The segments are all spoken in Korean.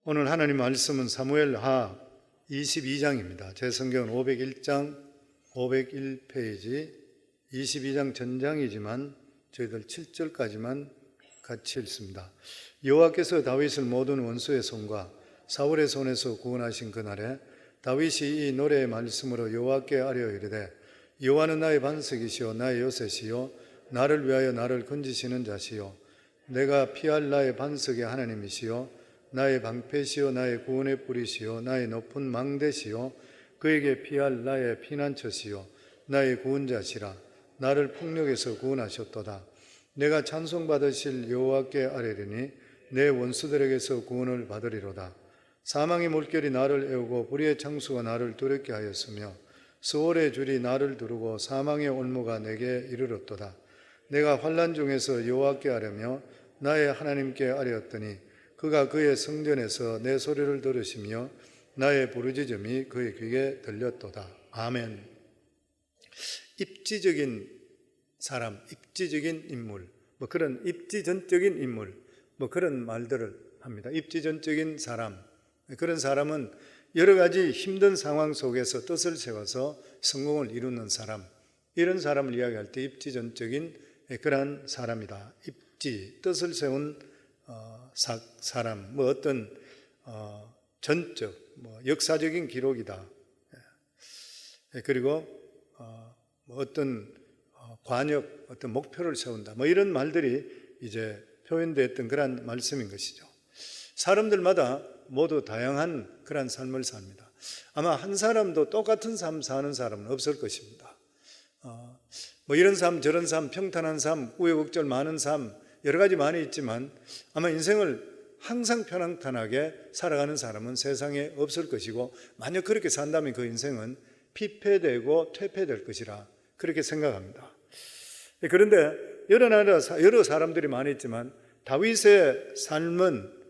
오늘 하나님 말씀은 사무엘하 22장입니다. 제 성경은 501장 501페이지 22장 전장이지만 저희들 7절까지만 같이 읽습니다. 여호와께서 다윗을 모든 원수의 손과 사울의 손에서 구원하신 그날에 다윗이 이 노래의 말씀으로 여호와께 아뢰어 이르되 여호와는 나의 반석이시요 나의 요새시요 나를 위하여 나를 건지시는 자시요 내가 피할 나의 반석의 하나님이시요 나의 방패시요 나의 구원의 뿌리시요 나의 높은 망대시요 그에게 피할 나의 피난처시요 나의 구원자시라. 나를 폭력에서 구원하셨도다. 내가 찬송받으실 여호와께 아뢰리니 내 원수들에게서 구원을 받으리로다. 사망의 물결이 나를 애우고 불의의 창수가 나를 두렵게 하였으며 수월의 줄이 나를 두르고 사망의 올무가 내게 이르렀도다. 내가 환난 중에서 여호와께 아뢰며 나의 하나님께 아뢰었더니 그가 그의 성전에서 내 소리를 들으시며 나의 부르짖음이 그의 귀에 들렸도다. 아멘. 입지적인 사람, 입지적인 인물, 그런 입지전적인 인물, 그런 말들을 합니다. 입지전적인 사람, 그런 사람은 여러 가지 힘든 상황 속에서 뜻을 세워서 성공을 이루는 사람, 이런 사람을 이야기할 때 입지전적인 그런 사람이다. 입지, 뜻을 세운 사람, 어떤 전적, 역사적인 기록이다. 그리고 어떤 관역, 어떤 목표를 세운다. 이런 말들이 이제 표현됐던 그런 말씀인 것이죠. 사람들마다 모두 다양한 그런 삶을 삽니다. 아마 한 사람도 똑같은 삶 사는 사람은 없을 것입니다. 이런 삶, 저런 삶, 평탄한 삶, 우여곡절 많은 삶, 여러 가지 많이 있지만 아마 인생을 항상 편안하게 살아가는 사람은 세상에 없을 것이고 만약 그렇게 산다면 그 인생은 피폐되고 퇴폐될 것이라 그렇게 생각합니다. 그런데 여러 사람들이 많이 있지만 다윗의 삶은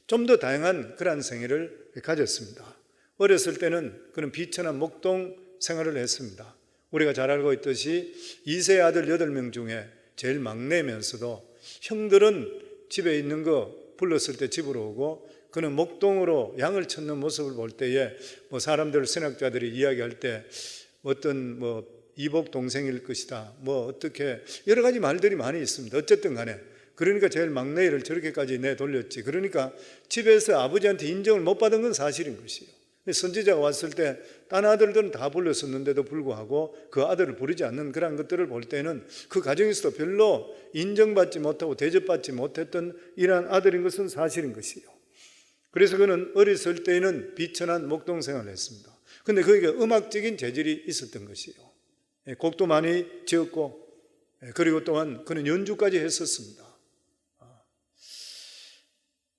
좀 더 다양한 그러한 생애를 가졌습니다. 어렸을 때는 그런 비천한 목동 생활을 했습니다. 우리가 잘 알고 있듯이 2세 아들 8명 중에 제일 막내면서도 형들은 집에 있는 거 불렀을 때 집으로 오고 그는 목동으로 양을 찾는 모습을 볼 때에 사람들, 신학자들이 이야기할 때 어떤 이복 동생일 것이다, 어떻게 여러 가지 말들이 많이 있습니다. 어쨌든 간에 그러니까 제일 막내를 저렇게까지 내돌렸지. 그러니까 집에서 아버지한테 인정을 못 받은 건 사실인 것이에요. 선지자가 왔을 때 딴 아들들은 다 불렀었는데도 불구하고 그 아들을 부르지 않는 그런 것들을 볼 때는 그 가정에서도 별로 인정받지 못하고 대접받지 못했던 이러한 아들인 것은 사실인 것이에요. 그래서 그는 어렸을 때에는 비천한 목동생활을 했습니다. 그런데 그에게 음악적인 재질이 있었던 것이에요. 곡도 많이 지었고 그리고 또한 그는 연주까지 했었습니다.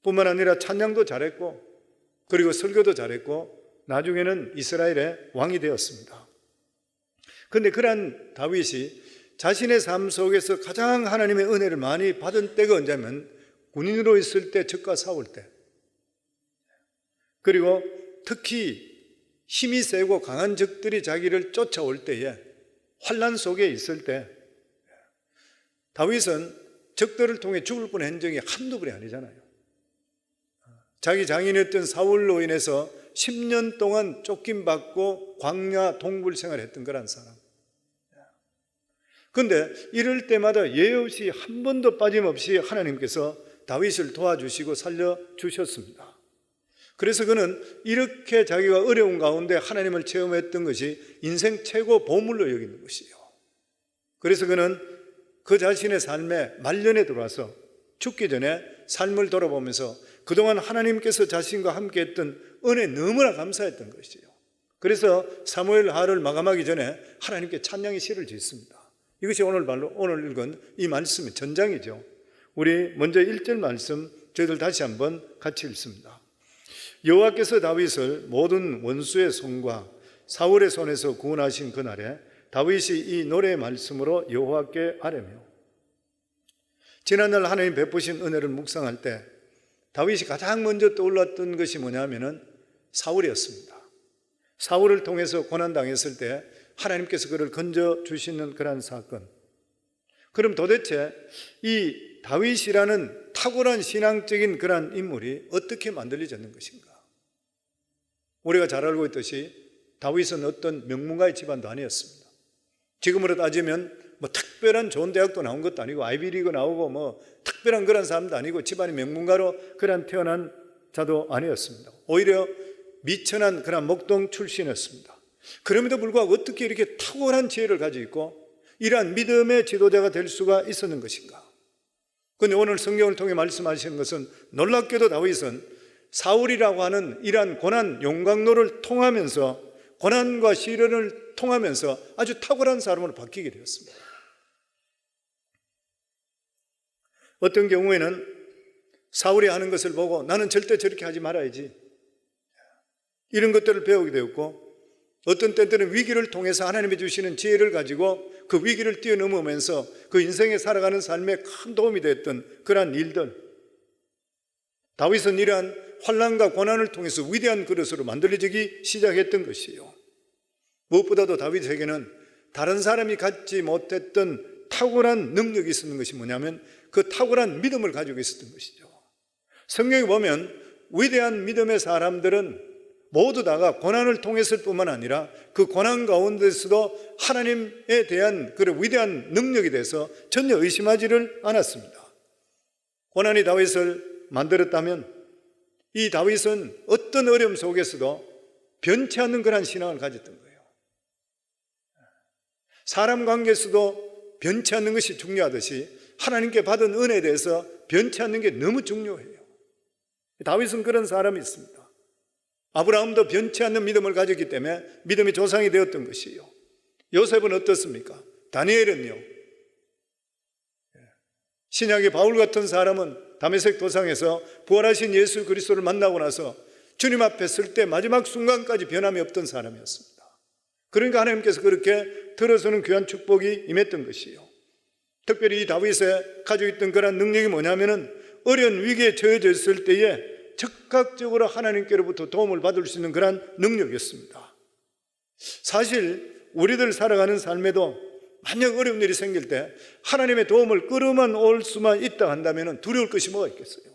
뿐만 아니라 찬양도 잘했고 그리고 설교도 잘했고 나중에는 이스라엘의 왕이 되었습니다. 그런데 그러한 다윗이 자신의 삶 속에서 가장 하나님의 은혜를 많이 받은 때가 언제냐면 군인으로 있을 때, 적과 싸울 때, 그리고 특히 힘이 세고 강한 적들이 자기를 쫓아올 때에, 환난 속에 있을 때, 다윗은 적들을 통해 죽을 뻔한 적이 한두 번이 아니잖아요. 자기 장인이었던 사울로 인해서 10년 동안 쫓김받고 광야 동굴 생활했던 그런 사람. 그런데 이럴 때마다 예외 없이 한 번도 빠짐없이 하나님께서 다윗을 도와주시고 살려주셨습니다. 그래서 그는 이렇게 자기가 어려운 가운데 하나님을 체험했던 것이 인생 최고 보물로 여기는 것이에요. 그래서 그는 그 자신의 삶의 말년에 들어와서 죽기 전에 삶을 돌아보면서 그동안 하나님께서 자신과 함께 했던 은혜 너무나 감사했던 것이에요. 그래서 사무엘하를 마감하기 전에 하나님께 찬양의 시를 짓습니다. 이것이 오늘 읽은 이 말씀의 전장이죠. 우리 먼저 1절 말씀 저희들 다시 한번 같이 읽습니다. 여호와께서 다윗을 모든 원수의 손과 사울의 손에서 구원하신 그날에 다윗이 이 노래의 말씀으로 여호와께 아뢰며. 지난날 하나님 베푸신 은혜를 묵상할 때 다윗이 가장 먼저 떠올랐던 것이 뭐냐면은 사울이었습니다. 사울을 통해서 고난당했을 때 하나님께서 그를 건져주시는 그런 사건. 그럼 도대체 이 다윗이라는 탁월한 신앙적인 그러한 인물이 어떻게 만들어졌는 것인가? 우리가 잘 알고 있듯이 다윗은 어떤 명문가의 집안도 아니었습니다. 지금으로 따지면 특별한 좋은 대학도 나온 것도 아니고 아이비리그 나오고 특별한 그런 사람도 아니고 집안이 명문가로 그런 태어난 자도 아니었습니다. 오히려 미천한 그런 목동 출신이었습니다. 그럼에도 불구하고 어떻게 이렇게 탁월한 지혜를 가지고 있고 이러한 믿음의 지도자가 될 수가 있었는 것인가? 그런데 오늘 성경을 통해 말씀하시는 것은 놀랍게도 다윗은 사울이라고 하는 이러한 고난 용광로를 통하면서 고난과 시련을 통하면서 아주 탁월한 사람으로 바뀌게 되었습니다. 어떤 경우에는 사울이 하는 것을 보고 나는 절대 저렇게 하지 말아야지, 이런 것들을 배우게 되었고, 어떤 때들은 위기를 통해서 하나님이 주시는 지혜를 가지고 그 위기를 뛰어넘으면서 그 인생에 살아가는 삶에 큰 도움이 됐던 그러한 일들, 다윗은 이러한 환난과 고난을 통해서 위대한 그릇으로 만들어지기 시작했던 것이에요. 무엇보다도 다윗에게는 다른 사람이 갖지 못했던 탁월한 능력이 있었던 것이 뭐냐면 그 탁월한 믿음을 가지고 있었던 것이죠. 성경에 보면 위대한 믿음의 사람들은 모두 다가 고난을 통했을 뿐만 아니라 그 고난 가운데서도 하나님에 대한 그런 위대한 능력에 대해서 전혀 의심하지를 않았습니다. 고난이 다윗을 만들었다면 이 다윗은 어떤 어려움 속에서도 변치 않는 그런 신앙을 가졌던 거예요. 사람 관계에서도 변치 않는 것이 중요하듯이 하나님께 받은 은혜에 대해서 변치 않는 게 너무 중요해요. 다윗은 그런 사람이 있습니다. 아브라함도 변치 않는 믿음을 가졌기 때문에 믿음의 조상이 되었던 것이에요. 요셉은 어떻습니까? 다니엘은요, 신약의 바울 같은 사람은 다메섹 도상에서 부활하신 예수 그리스도를 만나고 나서 주님 앞에 설 때 마지막 순간까지 변함이 없던 사람이었습니다. 그러니까 하나님께서 그렇게 들어서는 귀한 축복이 임했던 것이에요. 특별히 이 다윗에 가지고 있던 그런 능력이 뭐냐면은 어려운 위기에 처해져 있을 때에 즉각적으로 하나님께로부터 도움을 받을 수 있는 그런 능력이었습니다. 사실 우리들 살아가는 삶에도 만약 어려운 일이 생길 때 하나님의 도움을 끌어만 올 수만 있다 한다면 두려울 것이 뭐가 있겠어요?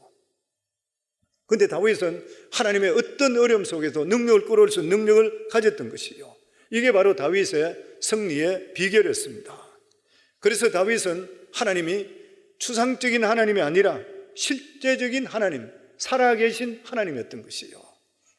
그런데 다윗은 하나님의 어떤 어려움 속에서 능력을 끌어올 수 있는 능력을 가졌던 것이요, 이게 바로 다윗의 승리의 비결이었습니다. 그래서 다윗은 하나님이 추상적인 하나님이 아니라 실제적인 하나님, 살아계신 하나님이었던 것이요.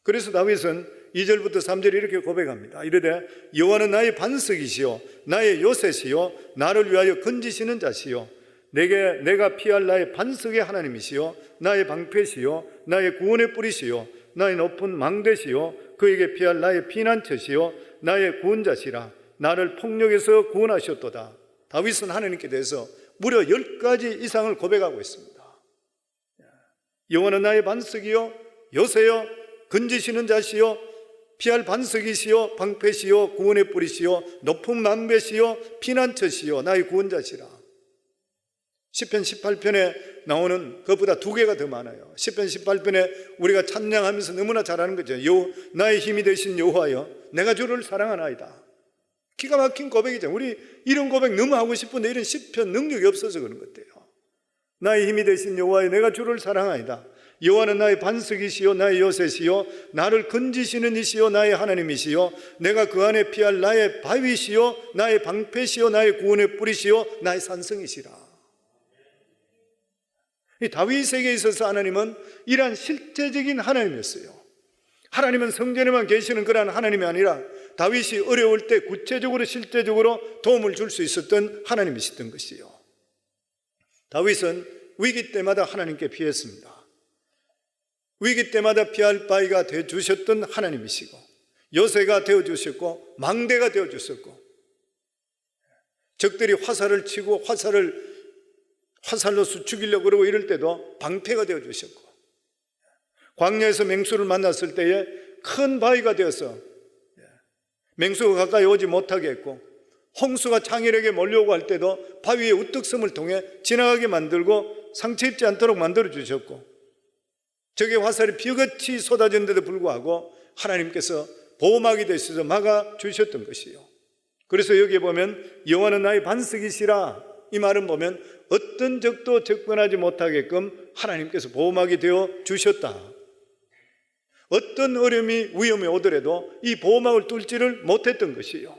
그래서 다윗은 2절부터 3절에 이렇게 고백합니다. 이르되 여호와는 나의 반석이시요 나의 요새시요 나를 위하여 건지시는 자시요 내가 피할 나의 반석의 하나님이시요 나의 방패시요 나의 구원의 뿌리시요 나의 높은 망대시요 그에게 피할 나의 피난처시요 나의 구원자시라 나를 폭력에서 구원하셨도다. 다윗은 하나님께 대해서 무려 10가지 이상을 고백하고 있습니다. 여호와는 나의 반석이요 요새요 건지시는 자시요 피할 반석이시요 방패시요 구원의 뿌리시요 높은 만배시요 피난처시요 나의 구원자시라. 시편 18편에 나오는 것보다 2개가 더 많아요. 시편 18편에 우리가 찬양하면서 너무나 잘하는 거죠. 나의 힘이 되신 여호와여 내가 주를 사랑하나이다. 기가 막힌 고백이죠. 우리 이런 고백 너무 하고 싶은데 이런 시편 능력이 없어서 그런 것 같아요. 나의 힘이 되신 여호와여 내가 주를 사랑하이다. 여호와는 나의 반석이시요 나의 요새시요 나를 건지시는 이시요 나의 하나님이시요 내가 그 안에 피할 나의 바위시요 나의 방패시요 나의 구원의 뿌리시요 나의 산성이시라. 이 다윗에게 있어서 하나님은 이러한 실제적인 하나님이었어요. 하나님은 성전에만 계시는 그러한 하나님이 아니라 다윗이 어려울 때 구체적으로 실제적으로 도움을 줄 수 있었던 하나님이셨던 것이요. 다윗은 위기 때마다 하나님께 피했습니다. 위기 때마다 피할 바위가 되어주셨던 하나님이시고 요새가 되어주셨고 망대가 되어주셨고 적들이 화살을 치고 화살로 죽이려고 그러고 이럴 때도 방패가 되어주셨고 광야에서 맹수를 만났을 때에 큰 바위가 되어서 맹수가 가까이 오지 못하게 했고 홍수가 창일에게 몰려오고 할 때도 바위의 우뚝 섬을 통해 지나가게 만들고 상처 입지 않도록 만들어 주셨고 적의 화살이 비같이 쏟아졌는데도 불구하고 하나님께서 보호막이 되셔서 막아주셨던 것이요. 그래서 여기에 보면 여호와는 나의 반석이시라 이 말은 보면 어떤 적도 접근하지 못하게끔 하나님께서 보호막이 되어 주셨다. 어떤 어려움이 위험이 오더라도 이 보호막을 뚫지를 못했던 것이요.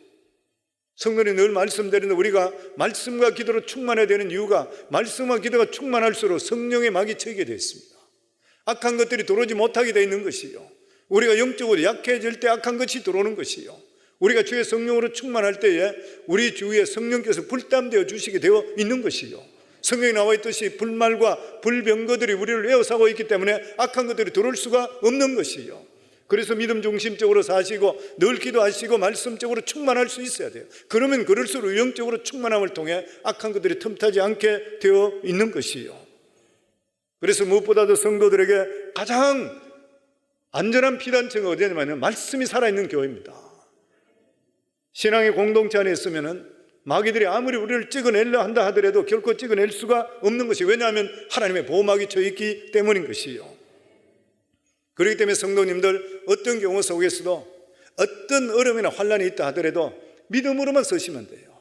성도님 늘 말씀드리는데 우리가 말씀과 기도로 충만해야 되는 이유가 말씀과 기도가 충만할수록 성령의 막이 쳐게 되어 있습니다. 악한 것들이 들어오지 못하게 되어 있는 것이요. 우리가 영적으로 약해질 때 악한 것이 들어오는 것이요. 우리가 주의 성령으로 충만할 때에 우리 주위에 성령께서 불담되어 주시게 되어 있는 것이요. 성경에 나와 있듯이 불말과 불병거들이 우리를 에워싸고 있기 때문에 악한 것들이 들어올 수가 없는 것이요. 그래서 믿음 중심적으로 사시고 늘 기도하시고 말씀적으로 충만할 수 있어야 돼요. 그러면 그럴수록 영적으로 충만함을 통해 악한 것들이 틈타지 않게 되어 있는 것이요. 그래서 무엇보다도 성도들에게 가장 안전한 피단처가 어디냐면 말씀이 살아있는 교회입니다. 신앙의 공동체 안에 있으면 마귀들이 아무리 우리를 찍어내려 한다 하더라도 결코 찍어낼 수가 없는 것이, 왜냐하면 하나님의 보호막이 쳐 있기 때문인 것이요. 그렇기 때문에 성도님들 어떤 경우 속에서도 어떤 어려움이나 환난이 있다 하더라도 믿음으로만 서시면 돼요.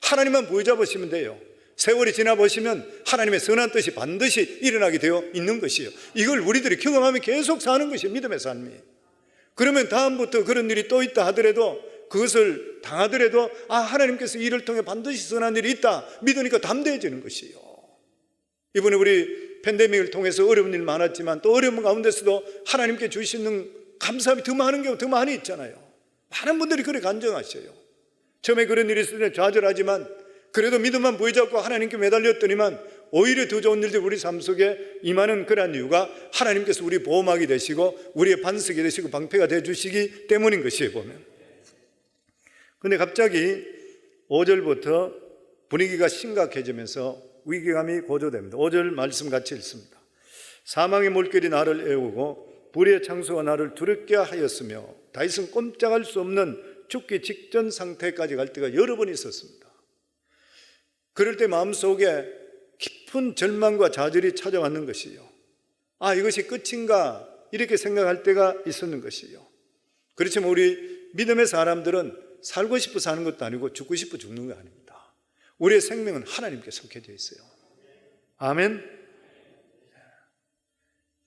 하나님만 부여잡으시면 돼요. 세월이 지나보시면 하나님의 선한 뜻이 반드시 일어나게 되어 있는 것이요. 이걸 우리들이 경험하며 계속 사는 것이 믿음의 삶이. 그러면 다음부터 그런 일이 또 있다 하더라도 그것을 당하더라도 하나님께서 이를 통해 반드시 선한 일이 있다 믿으니까 담대해지는 것이요. 이번에 우리 팬데믹을 통해서 어려운 일 많았지만 또 어려운 가운데서도 하나님께 주시는 감사함이 더 많은 경우 더 많이 있잖아요. 많은 분들이 그래 간증하셔요. 처음에 그런 일이 있을 때 좌절하지만 그래도 믿음만 부여잡고 하나님께 매달렸더니만 오히려 더 좋은 일들이 우리 삶 속에 임하는 그러한 이유가 하나님께서 우리 보호막이 되시고 우리의 반석이 되시고 방패가 되어주시기 때문인 것이에요. 보면 근데 갑자기 5절부터 분위기가 심각해지면서 위기감이 고조됩니다. 5절 말씀 같이 읽습니다. 사망의 물결이 나를 애우고 불의 창수가 나를 두렵게 하였으며 다윗은 꼼짝할 수 없는 죽기 직전 상태까지 갈 때가 여러 번 있었습니다. 그럴 때 마음속에 깊은 절망과 좌절이 찾아왔는 것이요. 이것이 끝인가 이렇게 생각할 때가 있었는 것이요. 그렇지만 우리 믿음의 사람들은 살고 싶어 사는 것도 아니고 죽고 싶어 죽는 거 아닙니다. 우리의 생명은 하나님께 속해져 있어요. 아멘.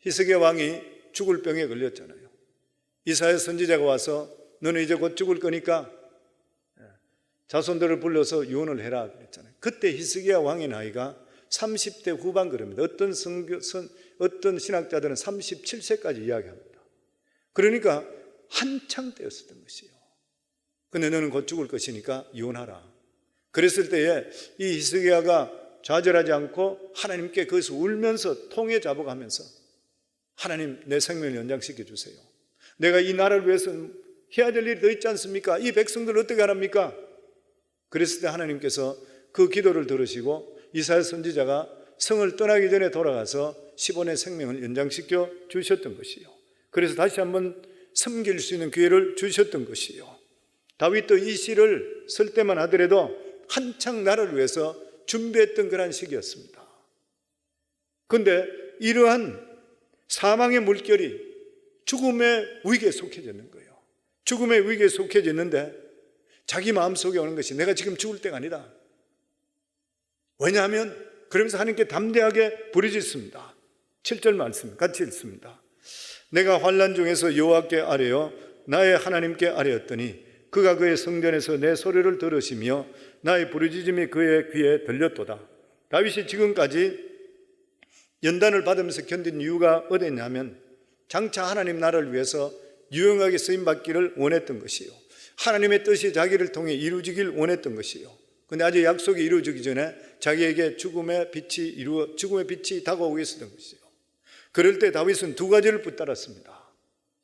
히스기야 왕이 죽을 병에 걸렸잖아요. 이사야 선지자가 와서 너는 이제 곧 죽을 거니까 자손들을 불러서 유언을 해라 그랬잖아요. 그때 히스기야 왕의 나이가 30대 후반 그럽니다. 어떤 신학자들은 37세까지 이야기합니다. 그러니까 한창 때였었던 것이에요. 근데 너는 곧 죽을 것이니까 이혼하라. 그랬을 때에 이 히스기야가 좌절하지 않고 하나님께 그것을 울면서 통해 잡아가면서 하나님 내 생명을 연장시켜 주세요. 내가 이 나라를 위해서 해야 될 일이 더 있지 않습니까? 이 백성들을 어떻게 하랍니까? 그랬을 때 하나님께서 그 기도를 들으시고 이사야 선지자가 성을 떠나기 전에 돌아가서 15년 생명을 연장시켜 주셨던 것이요. 그래서 다시 한번 섬길 수 있는 기회를 주셨던 것이요. 다윗도 이 시를 쓸 때만 하더라도 한창 나라를 위해서 준비했던 그런 시기였습니다. 그런데 이러한 사망의 물결이 죽음의 위기에 속해졌는 거예요. 죽음의 위기에 속해졌는데 자기 마음속에 오는 것이 내가 지금 죽을 때가 아니다. 왜냐하면 그러면서 하나님께 담대하게 부르짖습니다. 7절 말씀 같이 읽습니다. 내가 환난 중에서 여호와께 아뢰어 나의 하나님께 아뢰었더니 그가 그의 성전에서 내 소리를 들으시며 나의 부르짖음이 그의 귀에 들렸도다. 다윗이 지금까지 연단을 받으면서 견딘 이유가 어디 있냐면 장차 하나님 나라를 위해서 유용하게 쓰임받기를 원했던 것이요. 하나님의 뜻이 자기를 통해 이루어지길 원했던 것이요. 근데 아직 약속이 이루어지기 전에 자기에게 죽음의 빛이 다가오고 있었던 것이요. 그럴 때 다윗은 두 가지를 붙들었습니다.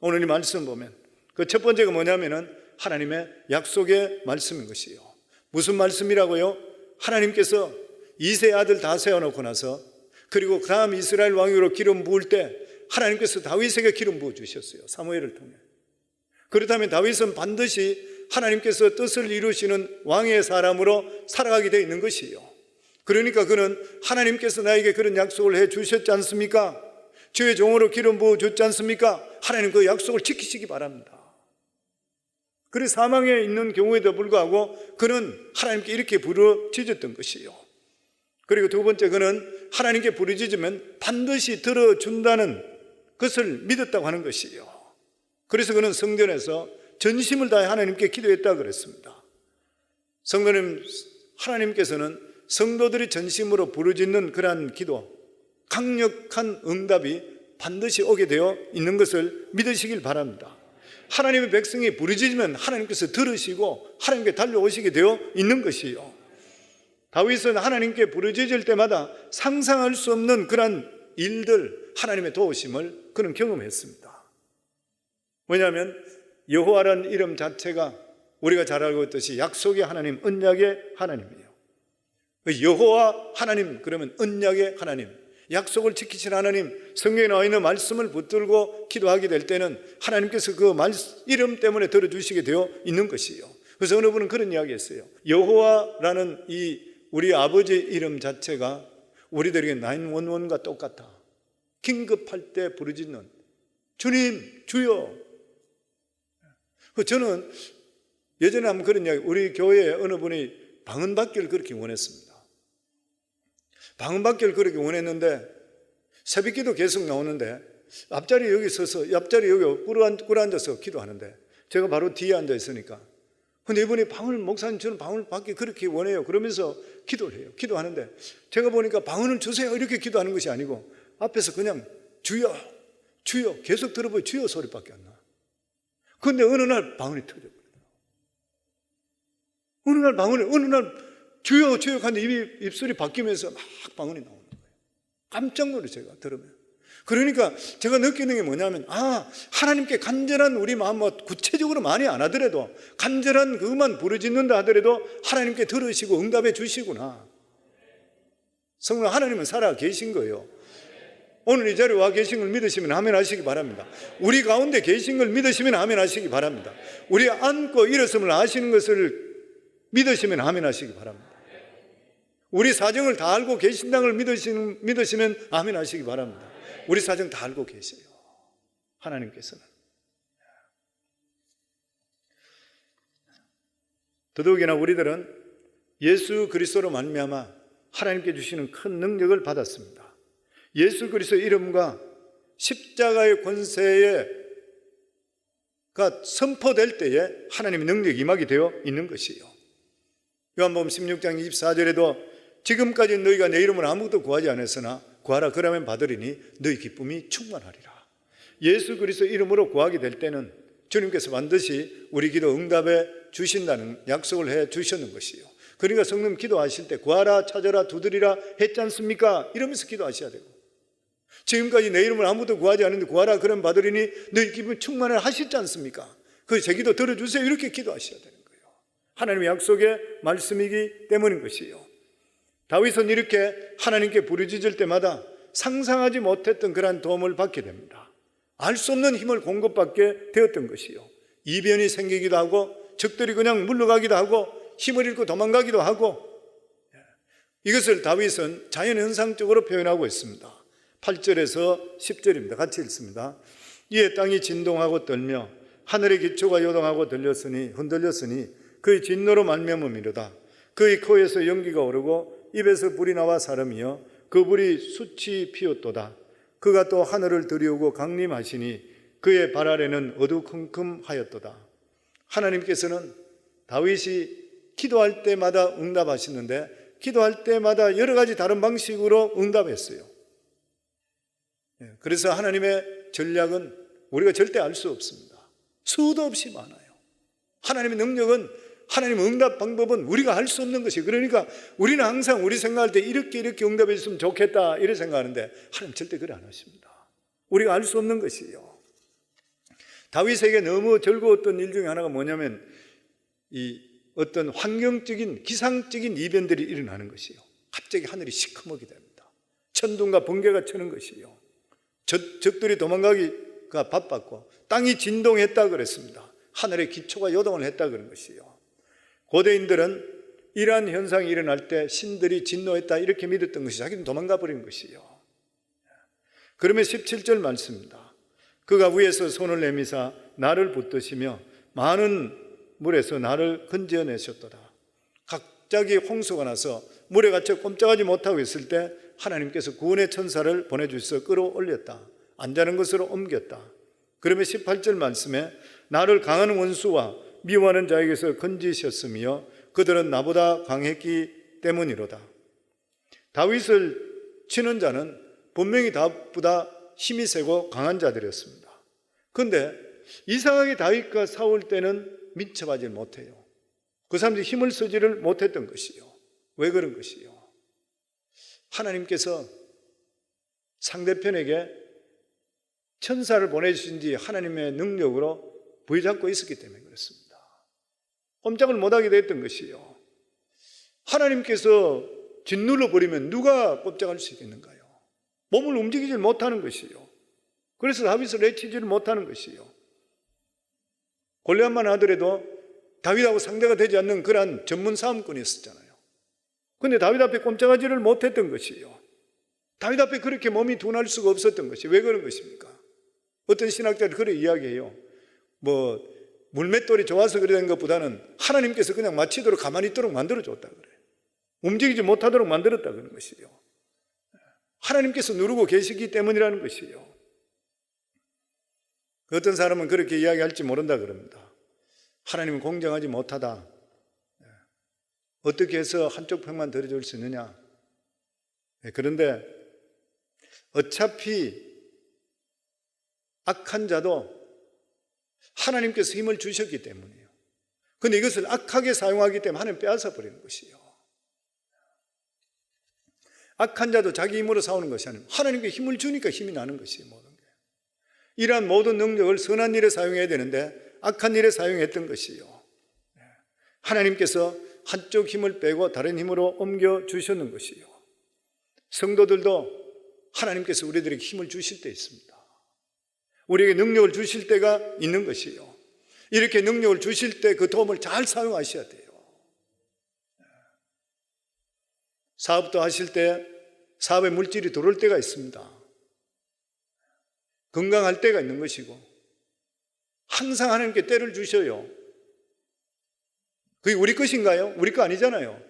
오늘 이 말씀 보면 그 첫 번째가 뭐냐면은 하나님의 약속의 말씀인 것이요. 무슨 말씀이라고요? 하나님께서 2세 아들 다 세워놓고 나서 그리고 그 다음 이스라엘 왕으로 기름 부을 때 하나님께서 다윗에게 기름 부어주셨어요. 사무엘을 통해. 그렇다면 다윗은 반드시 하나님께서 뜻을 이루시는 왕의 사람으로 살아가게 되어 있는 것이요. 그러니까 그는 하나님께서 나에게 그런 약속을 해 주셨지 않습니까? 주의 종으로 기름 부어줬지 않습니까? 하나님 그 약속을 지키시기 바랍니다. 그래서 사망에 있는 경우에도 불구하고 그는 하나님께 이렇게 부르짖었던 것이요. 그리고 두 번째, 그는 하나님께 부르짖으면 반드시 들어준다는 것을 믿었다고 하는 것이에요. 그래서 그는 성전에서 전심을 다해 하나님께 기도했다고 그랬습니다. 성도님, 하나님께서는 성도들이 전심으로 부르짖는 그러한 기도, 강력한 응답이 반드시 오게 되어 있는 것을 믿으시길 바랍니다. 하나님의 백성이 부르짖으면 하나님께서 들으시고 하나님께 달려오시게 되어 있는 것이에요. 다윗은 하나님께 부르짖을 때마다 상상할 수 없는 그런 일들, 하나님의 도우심을 그는 경험했습니다. 왜냐하면 여호와라는 이름 자체가 우리가 잘 알고 있듯이 약속의 하나님, 언약의 하나님이에요. 여호와 하나님, 그러면 언약의 하나님, 약속을 지키신 하나님, 성경에 나와 있는 말씀을 붙들고 기도하게 될 때는 하나님께서 그 이름 때문에 들어주시게 되어 있는 것이에요. 그래서 어느 분은 그런 이야기 했어요. 여호와라는 이 우리 아버지 이름 자체가 우리들에게 911과 똑같아. 긴급할 때 부르짖는 주님, 주여. 저는 예전에 한번 그런 이야기, 우리 교회에 어느 분이 방언받기를 그렇게 원했습니다. 방언받기를 그렇게 원했는데 새벽기도 계속 나오는데 앞자리 여기 서서 옆자리 여기 꿇어앉아서 기도하는데 제가 바로 뒤에 앉아 있으니까, 근데 이분이 목사님 저는 방언을 받기 그렇게 원해요 그러면서 기도를 해요. 기도하는데 제가 보니까 방언을 주세요 이렇게 기도하는 것이 아니고 앞에서 그냥 주여 주여 계속 들어보니 주여 소리밖에 안 나. 그런데 어느 날 방언이 터져버려요. 어느 날 주여 주여 하는데 입술이 바뀌면서 막 방언이 나오는 거예요. 깜짝 놀라요, 제가 들으면. 그러니까 제가 느끼는 게 뭐냐면, 하나님께 간절한 우리 마음, 구체적으로 많이 안 하더라도 간절한 그것만 부르짖는다 하더라도 하나님께 들으시고 응답해 주시구나. 성령, 하나님은 살아 계신 거예요. 오늘 이 자리에 와 계신 걸 믿으시면 아멘 하시기 바랍니다. 우리 가운데 계신 걸 믿으시면 아멘 하시기 바랍니다. 우리 안고 일어섬을 아시는 것을 믿으시면 아멘 하시기 바랍니다. 우리 사정을 다 알고 계신다는 걸 믿으시면 아멘 하시기 바랍니다. 우리 사정 다 알고 계세요, 하나님께서는. 더더욱이나 우리들은 예수 그리스도로 말미암아 하나님께 주시는 큰 능력을 받았습니다. 예수 그리스도 이름과 십자가의 권세가 선포될 때에 하나님의 능력이 임하게 되어 있는 것이에요. 요한복음 16장 24절에도 지금까지 너희가 내 이름으로 아무것도 구하지 않았으나 구하라 그러면 받으리니 너희 기쁨이 충만하리라. 예수 그리스도 이름으로 구하게 될 때는 주님께서 반드시 우리 기도 응답해 주신다는 약속을 해 주셨는 것이에요. 그러니까 성령 기도하실 때 구하라 찾아라 두드리라 했지 않습니까? 이러면서 기도하셔야 되고, 지금까지 내 이름을 아무도 구하지 않았는데 구하라 그러면 받으리니 너희 기쁨이 충만하라 하셨지 않습니까? 그 제 기도 들어주세요 이렇게 기도하셔야 되는 거예요. 하나님의 약속의 말씀이기 때문인 것이에요. 다윗은 이렇게 하나님께 부르짖을 때마다 상상하지 못했던 그러한 도움을 받게 됩니다. 알 수 없는 힘을 공급받게 되었던 것이요. 이변이 생기기도 하고 적들이 그냥 물러가기도 하고 힘을 잃고 도망가기도 하고, 이것을 다윗은 자연현상적으로 표현하고 있습니다. 8절에서 10절입니다. 같이 읽습니다. 이에 땅이 진동하고 떨며 하늘의 기초가 요동하고 흔들렸으니 그의 진노로 말미암음이로다. 그의 코에서 연기가 오르고 입에서 불이 나와 사람이여 그 불이 숯이 피었도다. 그가 또 하늘을 들이우고 강림하시니 그의 발 아래는 어두컴컴하였도다. 하나님께서는 다윗이 기도할 때마다 응답하시는데 기도할 때마다 여러 가지 다른 방식으로 응답했어요. 그래서 하나님의 전략은 우리가 절대 알 수 없습니다. 수도 없이 많아요. 하나님의 능력은, 하나님의 응답 방법은 우리가 알 수 없는 것이에요. 그러니까 우리는 항상 우리 생각할 때 이렇게 응답해 줬으면 좋겠다 이렇게 생각하는데 하나님 절대 그래 안 하십니다. 우리가 알 수 없는 것이에요. 다윗에게 너무 즐거웠던 일 중에 하나가 뭐냐면 이 어떤 환경적인 기상적인 이변들이 일어나는 것이에요. 갑자기 하늘이 시커멓게 됩니다. 천둥과 번개가 치는 것이에요. 적들이 도망가기가 바빴고 땅이 진동했다 그랬습니다. 하늘의 기초가 요동을 했다 그런 것이에요. 고대인들은 이러한 현상이 일어날 때 신들이 진노했다 이렇게 믿었던 것이 자기는 도망가 버린 것이에요. 그러면 17절 말씀입니다. 그가 위에서 손을 내미사 나를 붙드시며 많은 물에서 나를 건져내셨도다. 갑자기 홍수가 나서 물에 갇혀 꼼짝하지 못하고 있을 때 하나님께서 구원의 천사를 보내주셔서 끌어올렸다. 안 자는 것으로 옮겼다. 그러면 18절 말씀에 나를 강한 원수와 미워하는 자에게서 건지셨으며 그들은 나보다 강했기 때문이로다. 다윗을 치는 자는 분명히 다윗보다 힘이 세고 강한 자들이었습니다. 그런데 이상하게 다윗과 싸울 때는 민첩하지 못해요. 그 사람들이 힘을 쓰지를 못했던 것이요. 왜 그런 것이요? 하나님께서 상대편에게 천사를 보내주신 뒤 하나님의 능력으로 부여잡고 있었기 때문에 그렇습니다. 꼼짝을 못하게 됐던 것이요. 하나님께서 짓눌러 버리면 누가 꼼짝할 수 있겠는가요? 몸을 움직이지 못하는 것이요. 그래서 다윗을 내치지를 못하는 것이요. 골리앗만 하더라도 다윗하고 상대가 되지 않는 그러한 전문 싸움꾼이었잖아요. 그런데 다윗 앞에 꼼짝하지를 못했던 것이요. 다윗 앞에 그렇게 몸이 둔할 수가 없었던 것이 왜 그런 것입니까? 어떤 신학자들이 그렇게 이야기해요. 물맷돌이 좋아서 그런 것보다는 하나님께서 그냥 마치도록 가만히 있도록 만들어줬다 그래요. 움직이지 못하도록 만들었다 그런 것이요. 하나님께서 누르고 계시기 때문이라는 것이요. 어떤 사람은 그렇게 이야기할지 모른다 그럽니다. 하나님은 공정하지 못하다. 어떻게 해서 한쪽 편만 들어줄 수 있느냐. 그런데 어차피 악한 자도 하나님께서 힘을 주셨기 때문이에요. 그런데 이것을 악하게 사용하기 때문에 하나님 빼앗아 버리는 것이에요. 악한 자도 자기 힘으로 싸우는 것이 아니고 하나님께 힘을 주니까 힘이 나는 것이에요. 모든 게. 이러한 모든 능력을 선한 일에 사용해야 되는데 악한 일에 사용했던 것이요. 하나님께서 한쪽 힘을 빼고 다른 힘으로 옮겨 주셨는 것이요. 성도들도 하나님께서 우리들에게 힘을 주실 때 있습니다. 우리에게 능력을 주실 때가 있는 것이요. 이렇게 능력을 주실 때 그 도움을 잘 사용하셔야 돼요. 사업도 하실 때 사업에 물질이 들어올 때가 있습니다. 건강할 때가 있는 것이고 항상 하나님께 때를 주셔요. 그게 우리 것인가요? 우리 거 아니잖아요.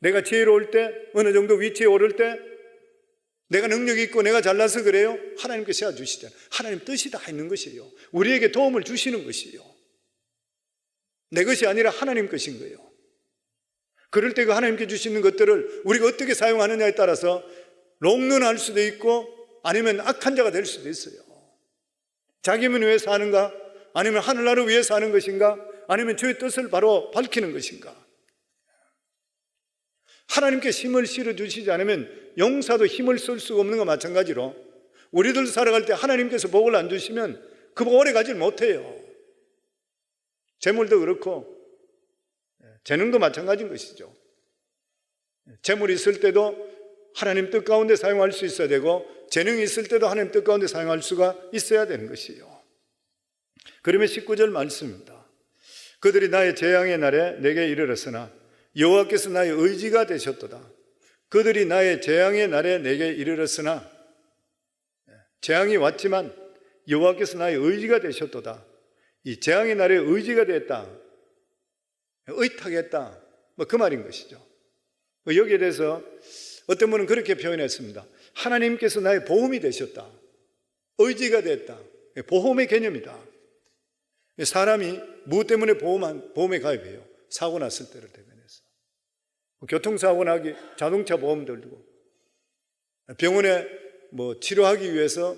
내가 지혜로울 때, 어느 정도 위치에 오를 때 내가 능력이 있고 내가 잘나서 그래요? 하나님께서 주시잖아요. 하나님 뜻이 다 있는 것이에요. 우리에게 도움을 주시는 것이에요. 내 것이 아니라 하나님 것인 거예요. 그럴 때 그 하나님께 주시는 것들을 우리가 어떻게 사용하느냐에 따라서 롱런할 수도 있고 아니면 악한 자가 될 수도 있어요. 자기만 위해 사는가? 아니면 하늘나라를 위해 사는 것인가? 아니면 주의 뜻을 바로 밝히는 것인가? 하나님께 힘을 실어주시지 않으면 용사도 힘을 쓸 수가 없는 것과 마찬가지로 우리들 살아갈 때 하나님께서 복을 안 주시면 그 복 오래 가지 못해요. 재물도 그렇고 재능도 마찬가지인 것이죠. 재물이 있을 때도 하나님 뜻 가운데 사용할 수 있어야 되고 재능이 있을 때도 하나님 뜻 가운데 사용할 수가 있어야 되는 것이요. 그러면 19절 말씀입니다. 그들이 나의 재앙의 날에 내게 이르렀으나 여호와께서 나의 의지가 되셨도다. 그들이 나의 재앙의 날에 내게 이르렀으나 재앙이 왔지만 여호와께서 나의 의지가 되셨도다. 이 재앙의 날에 의지가 됐다. 의탁했다. 그 말인 것이죠. 여기에 대해서 어떤 분은 그렇게 표현했습니다. 하나님께서 나의 보험이 되셨다. 의지가 됐다. 보험의 개념이다. 사람이 무엇 때문에 보험에 가입해요? 사고 났을 때를 대변해서. 교통사고 나기 자동차 보험 들고 병원에 치료하기 위해서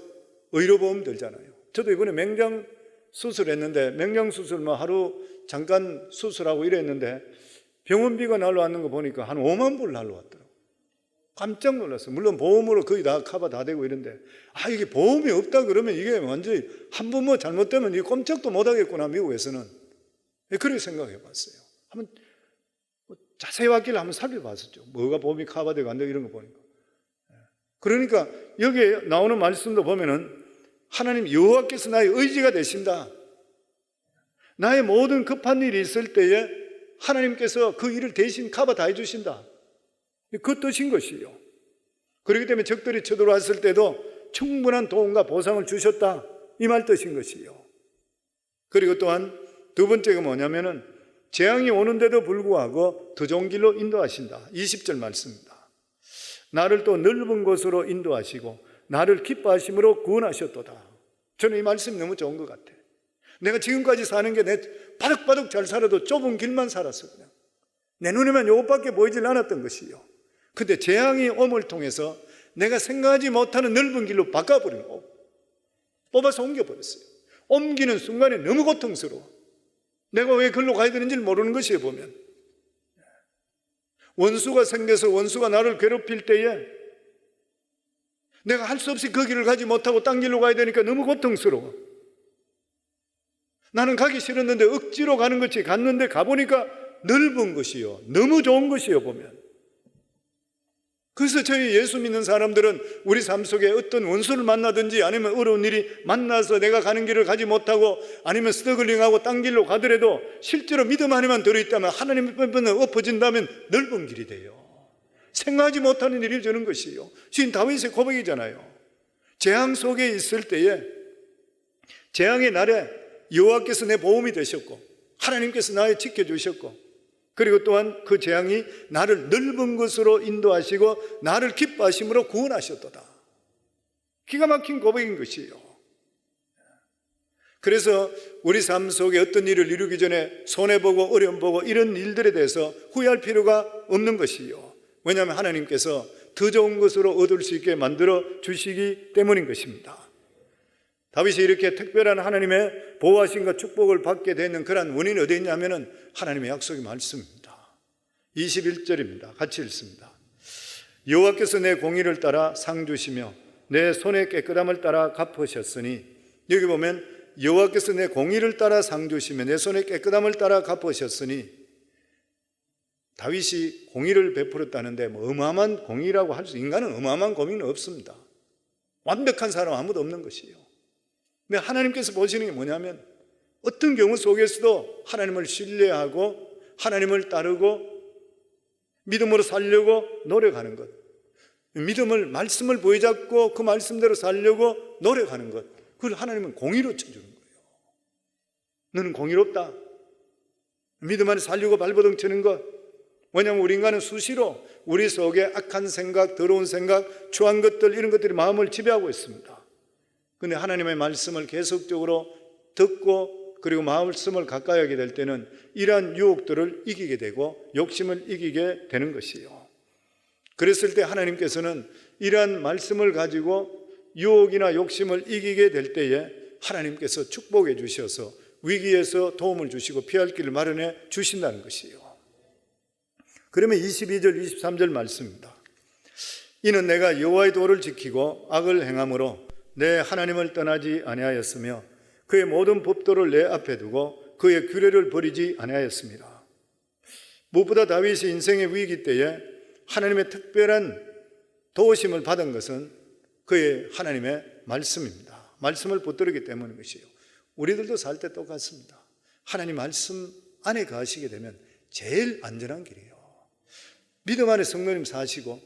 의료보험 들잖아요. 저도 이번에 맹장 수술했는데 맹장 수술 하루 잠깐 수술하고 이랬는데 병원비가 날라왔는 거 보니까 한 5만 불 날라왔더라고요. 깜짝 놀랐어요. 물론 보험으로 거의 다 커버 다 되고 이런데 이게 보험이 없다 그러면 이게 완전히 한 번 잘못되면 이게 꼼짝도 못 하겠구나, 미국에서는. 그렇게 생각해 봤어요. 한번 자세히 왔길래 한번 살펴봤었죠. 뭐가 보험이 커버되고 안 되고 이런 거 보니까. 그러니까 여기에 나오는 말씀도 보면은 하나님 여호와께서 나의 의지가 되신다. 나의 모든 급한 일이 있을 때에 하나님께서 그 일을 대신 커버 다 해주신다. 그 뜻인 것이요. 그렇기 때문에 적들이 쳐들어왔을 때도 충분한 도움과 보상을 주셨다. 이 말 뜻인 것이요. 그리고 또한 두 번째가 뭐냐면은 재앙이 오는데도 불구하고 더 좋은 길로 인도하신다. 20절 말씀입니다. 나를 또 넓은 곳으로 인도하시고 나를 기뻐하심으로 구원하셨도다. 저는 이 말씀이 너무 좋은 것 같아요. 내가 지금까지 사는 게 내 바득바득 잘 살아도 좁은 길만 살았어. 그냥 내 눈에만 이것밖에 보이질 않았던 것이요. 근데 재앙이 옴을 통해서 내가 생각하지 못하는 넓은 길로 바꿔버린 거, 뽑아서 옮겨버렸어요. 옮기는 순간에 너무 고통스러워. 내가 왜 글로 가야 되는지를 모르는 것이에요. 보면 원수가 생겨서 원수가 나를 괴롭힐 때에 내가 할 수 없이 그 길을 가지 못하고 딴 길로 가야 되니까 너무 고통스러워. 나는 가기 싫었는데 억지로 가는 것이 갔는데 가보니까 넓은 것이요, 너무 좋은 것이요. 보면 그래서 저희 예수 믿는 사람들은 우리 삶 속에 어떤 원수를 만나든지 아니면 어려운 일이 만나서 내가 가는 길을 가지 못하고 아니면 스터글링하고 딴 길로 가더라도 실제로 믿음 안에만 들어있다면 하나님 편에 엎어진다면 넓은 길이 돼요. 생각하지 못하는 일이 저는 것이에요. 지금 다윗의 고백이잖아요. 재앙 속에 있을 때에 재앙의 날에 여호와께서 내 보험이 되셨고 하나님께서 나를 지켜주셨고 그리고 또한 그 재앙이 나를 넓은 곳으로 인도하시고 나를 기뻐하심으로 구원하셨도다. 기가 막힌 고백인 것이에요. 그래서 우리 삶 속에 어떤 일을 이루기 전에 손해보고 어려움 보고 이런 일들에 대해서 후회할 필요가 없는 것이요. 왜냐하면 하나님께서 더 좋은 것으로 얻을 수 있게 만들어 주시기 때문인 것입니다. 다윗이 이렇게 특별한 하나님의 보호하심과 축복을 받게 되는 그런 원인이 어디 있냐면 하나님의 약속의 말씀입니다. 21절입니다. 같이 읽습니다. 여호와께서 내 공의를 따라 상 주시며 내 손의 깨끗함을 따라 갚으셨으니, 여기 보면 여호와께서 내 공의를 따라 상 주시며 내 손의 깨끗함을 따라 갚으셨으니, 다윗이 공의를 베풀었다는데 뭐 어마어마한 공의라고 할 수, 인간은 어마어마한 공의는 없습니다. 완벽한 사람 아무도 없는 것이에요. 근데 하나님께서 보시는 게 뭐냐면 어떤 경우 속에서도 하나님을 신뢰하고 하나님을 따르고 믿음으로 살려고 노력하는 것, 믿음을, 말씀을 보여잡고 그 말씀대로 살려고 노력하는 것, 그걸 하나님은 공의로 쳐주는 거예요. 너는 공의롭다. 믿음 안에 살려고 발버둥 치는 것. 왜냐하면 우리 인간은 수시로 우리 속에 악한 생각, 더러운 생각, 추한 것들, 이런 것들이 마음을 지배하고 있습니다. 그런데 하나님의 말씀을 계속적으로 듣고 그리고 말씀을 가까이 하게 될 때는 이러한 유혹들을 이기게 되고 욕심을 이기게 되는 것이에요. 그랬을 때 하나님께서는 이러한 말씀을 가지고 유혹이나 욕심을 이기게 될 때에 하나님께서 축복해 주셔서 위기에서 도움을 주시고 피할 길을 마련해 주신다는 것이에요. 그러면 22절, 23절 말씀입니다. 이는 내가 여호와의 도를 지키고 악을 행함으로 내 하나님을 떠나지 아니하였으며 그의 모든 법도를 내 앞에 두고 그의 규례를 버리지 아니하였습니다. 무엇보다 다윗이 인생의 위기 때에 하나님의 특별한 도우심을 받은 것은 그의 하나님의 말씀입니다. 말씀을 붙들었기 때문인 것이에요. 우리들도 살 때 똑같습니다. 하나님 말씀 안에 거하시게 되면 제일 안전한 길이에요. 믿음 안에 성도님 사시고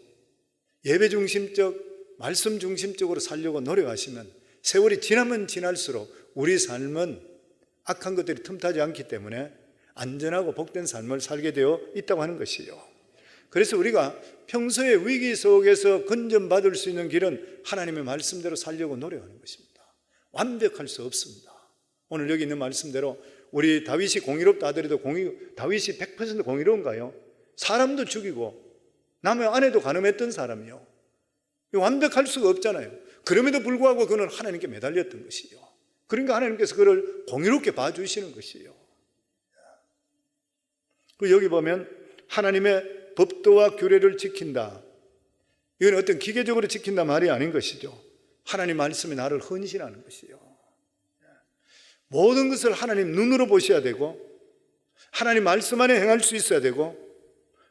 예배 중심적, 말씀 중심적으로 살려고 노력하시면 세월이 지나면 지날수록 우리 삶은 악한 것들이 틈타지 않기 때문에 안전하고 복된 삶을 살게 되어 있다고 하는 것이에요. 그래서 우리가 평소에 위기 속에서 건전받을 수 있는 길은 하나님의 말씀대로 살려고 노력하는 것입니다. 완벽할 수 없습니다. 오늘 여기 있는 말씀대로 우리 다윗이 공의롭다 하더라도 다윗이 100% 공의로운가요? 사람도 죽이고 남의 아내도 간음했던 사람이요. 완벽할 수가 없잖아요. 그럼에도 불구하고 그는 하나님께 매달렸던 것이요. 그러니까 하나님께서 그를 공의롭게 봐주시는 것이에요. 그리고 여기 보면 하나님의 법도와 규례를 지킨다. 이건 어떤 기계적으로 지킨다 말이 아닌 것이죠. 하나님 말씀이 나를 헌신하는 것이에요. 모든 것을 하나님 눈으로 보셔야 되고 하나님 말씀 안에 행할 수 있어야 되고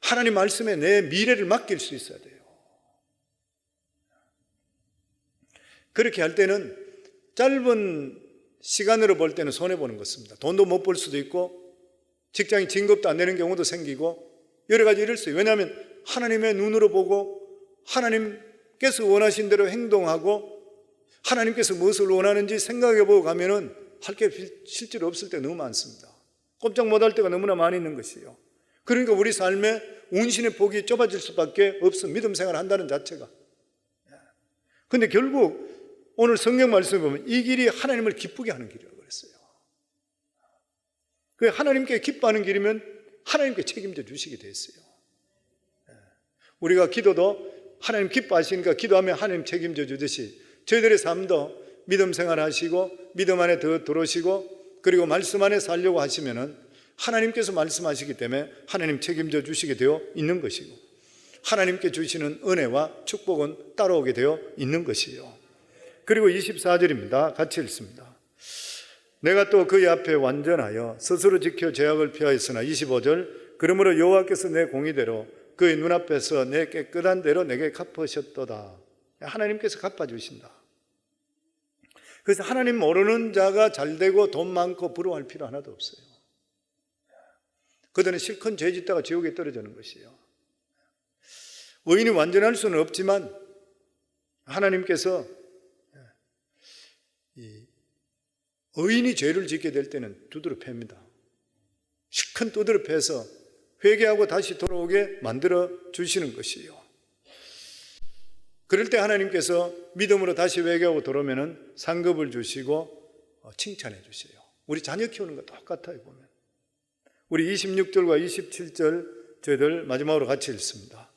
하나님 말씀에 내 미래를 맡길 수 있어야 돼요. 그렇게 할 때는 짧은 시간으로 볼 때는 손해보는 것입니다. 돈도 못 벌 수도 있고 직장이 진급도 안 되는 경우도 생기고 여러 가지 이럴 수 있어요. 왜냐하면 하나님의 눈으로 보고 하나님께서 원하신 대로 행동하고 하나님께서 무엇을 원하는지 생각해 보고 가면은 할 게 실제로 없을 때 너무 많습니다. 꼼짝 못할 때가 너무나 많이 있는 것이요. 그러니까 우리 삶에 운신의 폭이 좁아질 수밖에 없어. 믿음 생활을 한다는 자체가. 근데 결국 오늘 성경 말씀을 보면 이 길이 하나님을 기쁘게 하는 길이라고 그랬어요. 그 하나님께 기뻐하는 길이면 하나님께 책임져 주시게 돼 있어요. 우리가 기도도 하나님 기뻐하시니까 기도하면 하나님 책임져 주듯이 저희들의 삶도 믿음 생활하시고 믿음 안에 더 들어오시고 그리고 말씀 안에 살려고 하시면은 하나님께서 말씀하시기 때문에 하나님 책임져 주시게 되어 있는 것이고 하나님께 주시는 은혜와 축복은 따라오게 되어 있는 것이요. 그리고 24절입니다. 같이 읽습니다. 내가 또 그의 앞에 완전하여 스스로 지켜 죄악을 피하였으나 25절 그러므로 여호와께서 내 공의대로 그의 눈앞에서 내 깨끗한 대로 내게 갚으셨도다. 하나님께서 갚아주신다. 그래서 하나님 모르는 자가 잘되고 돈 많고 부러워할 필요 하나도 없어요. 그들은 실컷 죄 짓다가 지옥에 떨어지는 것이에요. 의인이 완전할 수는 없지만 하나님께서 의인이 죄를 짓게 될 때는 두드러 팹니다. 실컷 두드러 패서 회개하고 다시 돌아오게 만들어 주시는 것이에요. 그럴 때 하나님께서 믿음으로 다시 회개하고 돌아오면 상급을 주시고 칭찬해 주세요. 우리 자녀 키우는 거 똑같아요. 보면 우리 26절과 27절 저희들 마지막으로 같이 읽습니다.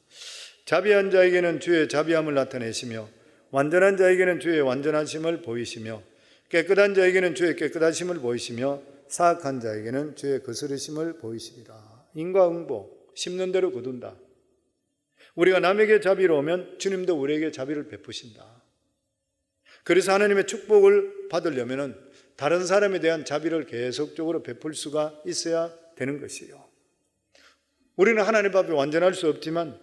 자비한 자에게는 주의 자비함을 나타내시며 완전한 자에게는 주의 완전하심을 보이시며 깨끗한 자에게는 주의 깨끗하심을 보이시며 사악한 자에게는 주의 거스르심을 보이시리라. 인과응보, 심는 대로 거둔다. 우리가 남에게 자비로우면 주님도 우리에게 자비를 베푸신다. 그래서 하나님의 축복을 받으려면 다른 사람에 대한 자비를 계속적으로 베풀 수가 있어야 되는 것이에요. 우리는 하나님 앞에 완전할 수 없지만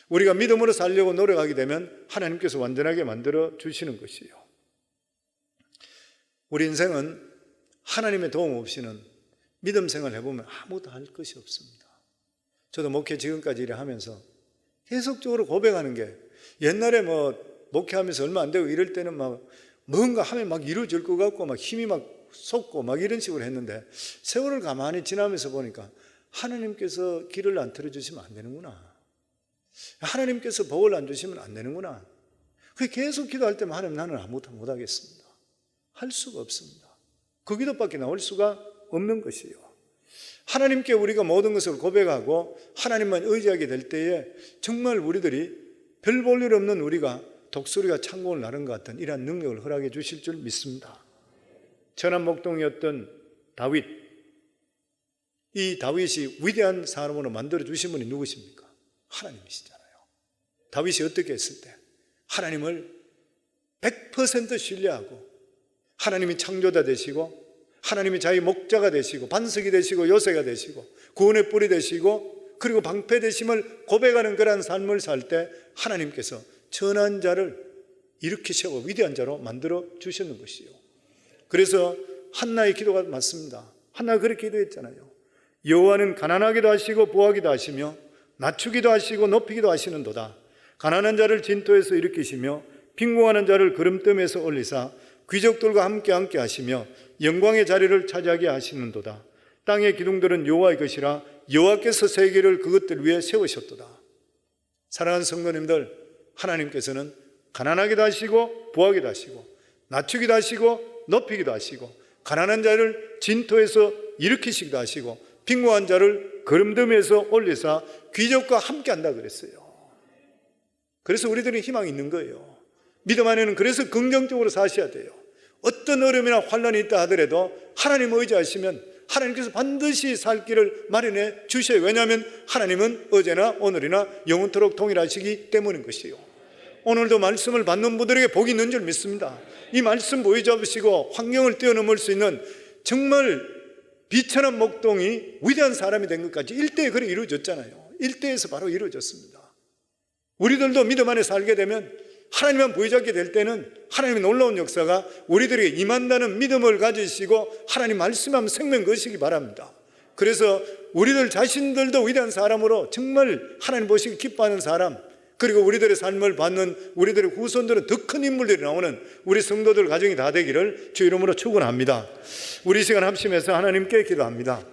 우리가 믿음으로 살려고 노력하게 되면 하나님께서 완전하게 만들어 주시는 것이에요. 우리 인생은 하나님의 도움 없이는 믿음 생활을 해보면 아무것도 할 것이 없습니다. 저도 목회 지금까지 일을 하면서 계속적으로 고백하는 게 옛날에 목회하면서 얼마 안 되고 이럴 때는 뭔가 하면 막 이루어질 것 같고 막 힘이 막 솟고 막 이런 식으로 했는데 세월을 가만히 지나면서 보니까 하나님께서 길을 안 틀어주시면 안 되는구나. 하나님께서 복을 안 주시면 안 되는구나. 그게 계속 기도할 때만 하나님 나는 아무것도 못하겠습니다. 할 수가 없습니다. 그 기도밖에 나올 수가 없는 것이에요. 하나님께 우리가 모든 것을 고백하고 하나님만 의지하게 될 때에 정말 우리들이 별 볼 일 없는 우리가 독수리가 창공을 나른 것 같은 이러한 능력을 허락해 주실 줄 믿습니다. 천한 목동이었던 다윗, 이 다윗이 위대한 사람으로 만들어 주신 분이 누구십니까? 하나님이시잖아요. 다윗이 어떻게 했을 때 하나님을 100% 신뢰하고 하나님이 창조자 되시고 하나님이 자기 목자가 되시고 반석이 되시고 요새가 되시고 구원의 뿔이 되시고 그리고 방패 되심을 고백하는 그러한 삶을 살 때 하나님께서 천한 자를 일으키시고 위대한 자로 만들어 주셨는 것이요. 그래서 한나의 기도가 맞습니다. 한나가 그렇게 기도했잖아요. 여호와는 가난하기도 하시고 부하기도 하시며 낮추기도 하시고 높이기도 하시는도다. 가난한 자를 진토에서 일으키시며 빈궁하는 자를 구름뜸에서 올리사 귀족들과 함께 하시며 영광의 자리를 차지하게 하시는도다. 땅의 기둥들은 여호와의 것이라 여호와께서 세계를 그것들 위에 세우셨도다. 사랑하는 성도님들, 하나님께서는 가난하기도 하시고 부하기도 하시고 낮추기도 하시고 높이기도 하시고 가난한 자를 진토에서 일으키시기도 하시고 빈궁한 자를 구름뜸에서 올리사 귀족과 함께 한다 그랬어요. 그래서 우리들은 희망이 있는 거예요. 믿음 안에는 그래서 긍정적으로 사셔야 돼요. 어떤 어려움이나 환난이 있다 하더라도 하나님 의지하시면 하나님께서 반드시 살 길을 마련해 주셔요. 왜냐하면 하나님은 어제나 오늘이나 영원토록 동일하시기 때문인 것이요. 오늘도 말씀을 받는 분들에게 복이 있는 줄 믿습니다. 이 말씀 보여잡으시고 환경을 뛰어넘을 수 있는 정말 비천한 목동이 위대한 사람이 된 것까지 일대에 그래 이루어졌잖아요. 일대에서 바로 이루어졌습니다. 우리들도 믿음 안에 살게 되면 하나님만 보여잡게 될 때는 하나님의 놀라운 역사가 우리들에게 임한다는 믿음을 가지시고 하나님 말씀하면 생명 거시기 바랍니다. 그래서 우리들 자신들도 위대한 사람으로 정말 하나님 보시기 기뻐하는 사람, 그리고 우리들의 삶을 받는 우리들의 후손들은 더 큰 인물들이 나오는 우리 성도들 가정이 다 되기를 주 이름으로 축원합니다. 우리 이 시간 합심해서 하나님께 기도합니다.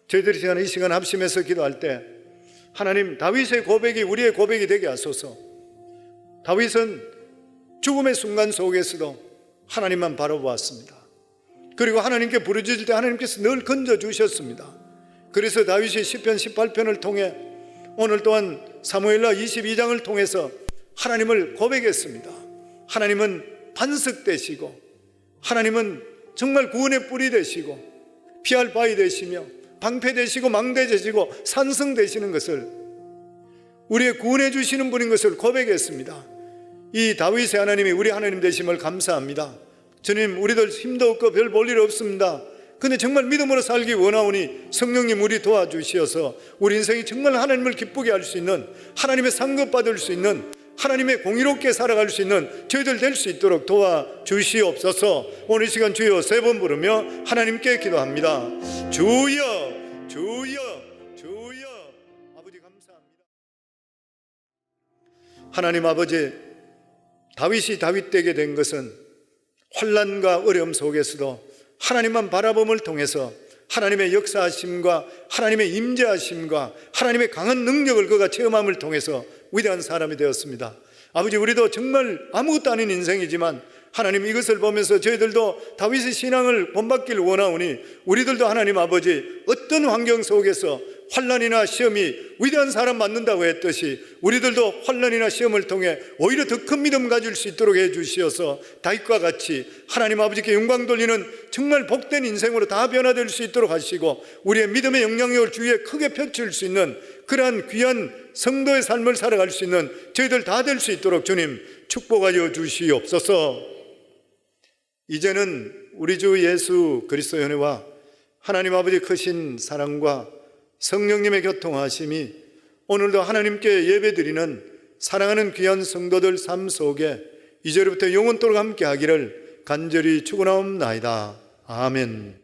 저희들이 이 시간 합심해서 기도할 때 하나님, 다윗의 고백이 우리의 고백이 되게 하소서. 다윗은 죽음의 순간 속에서도 하나님만 바라보았습니다. 그리고 하나님께 부르짖을 때 하나님께서 늘 건져주셨습니다. 그래서 다윗이 시편 18편을 통해 오늘 또한 사무엘하 22장을 통해서 하나님을 고백했습니다. 하나님은 반석 되시고 하나님은 정말 구원의 뿌리 되시고 피할 바위 되시며 방패 되시고 망대 되시고 산성 되시는 것을, 우리의 구원해 주시는 분인 것을 고백했습니다. 이 다윗의 하나님이 우리 하나님 되심을 감사합니다. 주님, 우리들 힘도 없고 별 볼 일 없습니다. 근데 정말 믿음으로 살기 원하오니 성령님 우리 도와주시어서 우리 인생이 정말 하나님을 기쁘게 할 수 있는, 하나님의 상급받을 수 있는, 하나님의 공의롭게 살아갈 수 있는 저희들 될 수 있도록 도와주시옵소서. 오늘 이 시간 주여 3번 부르며 하나님께 기도합니다. 주여, 주여, 주여. 아버지 감사합니다. 하나님 아버지, 다윗이 다윗 되게 된 것은 환난과 어려움 속에서도 하나님만 바라봄을 통해서 하나님의 역사하심과 하나님의 임재하심과 하나님의 강한 능력을 그가 체험함을 통해서 위대한 사람이 되었습니다. 아버지, 우리도 정말 아무것도 아닌 인생이지만 하나님, 이것을 보면서 저희들도 다윗의 신앙을 본받기를 원하오니 우리들도 하나님 아버지, 어떤 환경 속에서 환난이나 시험이 위대한 사람 만든다고 했듯이 우리들도 환난이나 시험을 통해 오히려 더 큰 믿음 가질 수 있도록 해주시어서 다윗과 같이 하나님 아버지께 영광 돌리는 정말 복된 인생으로 다 변화될 수 있도록 하시고 우리의 믿음의 영향력을 주위에 크게 펼칠 수 있는 그러한 귀한 성도의 삶을 살아갈 수 있는 저희들 다 될 수 있도록 주님 축복하여 주시옵소서. 이제는 우리 주 예수 그리스도의 은혜와 하나님 아버지 크신 사랑과 성령님의 교통하심이 오늘도 하나님께 예배드리는 사랑하는 귀한 성도들 삶 속에 이제부터 영원토록 함께 하기를 간절히 축원하옵나이다. 아멘.